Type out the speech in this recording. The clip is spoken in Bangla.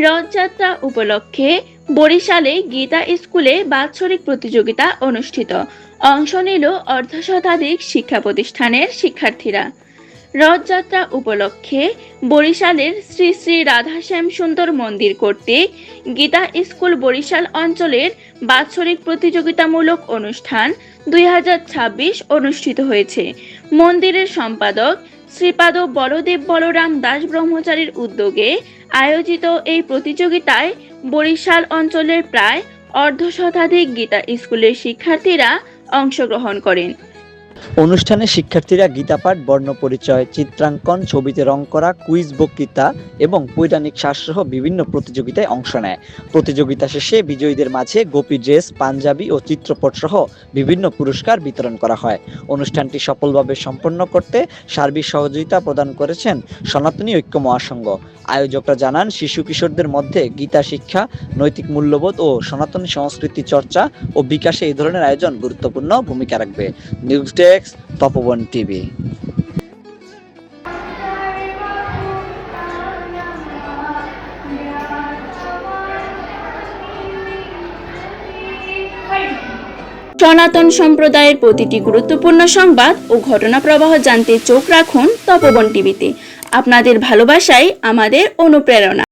রথযাত্রা উপলক্ষে বরিশালে গীতা স্কুলে বাৎসরিক প্রতিযোগিতা অনুষ্ঠিত। অংশ নিল অর্ধশতাধিক শিক্ষা প্রতিষ্ঠানের শিক্ষার্থীরা। রথযাত্রা উপলক্ষে বরিশালের শ্রী শ্রী রাধাশ্যাম সুন্দর মন্দির কর্তৃক গীতা স্কুল বরিশাল অঞ্চলের বাৎসরিক প্রতিযোগিতামূলক অনুষ্ঠান 2026 অনুষ্ঠিত হয়েছে। মন্দিরের সম্পাদক শ্রীপাদ বলদেব বলরাম দাস ব্রহ্মচারীর উদ্যোগে আয়োজিত এই প্রতিযোগিতায় বরিশাল অঞ্চলের প্রায় অর্ধশতাধিক গীতা স্কুলের শিক্ষার্থীরা অংশগ্রহণ করেন। অনুষ্ঠানে শিক্ষার্থীরা গীতাপাঠ, বর্ণপরিচয়, চিত্রাঙ্কন, ছবিতে রং করা, কুইজ, বক্তৃতা এবং পৌরাণিক শ্বাসসহ বিভিন্ন প্রতিযোগিতায় অংশ নেয়। প্রতিযোগিতা শেষে বিজয়ীদের মাঝে গোপী ড্রেস, পাঞ্জাবি ও চিত্রপট সহ বিভিন্ন পুরস্কার বিতরণ করা হয়। অনুষ্ঠানটি সফলভাবে সম্পন্ন করতে সার্বিক সহযোগিতা প্রদান করেছেন সনাতনী ঐক্য মহাসংঘ। আয়োজকরা জানান, শিশু কিশোরদের মধ্যে গীতা শিক্ষা, নৈতিক মূল্যবোধ ও সনাতনী সংস্কৃতি চর্চা ও বিকাশে এই ধরনের আয়োজন গুরুত্বপূর্ণ ভূমিকা রাখবে। নিউজ ডেস্ক, তপবন টিভি। সনাতন সম্প্রদায়ের প্রতিটি গুরুত্বপূর্ণ সংবাদ ও ঘটনা প্রবাহ জানতে চোখ রাখুন তপবন টিভিতে। আপনাদের ভালোবাসাই আমাদের অনুপ্রেরণা।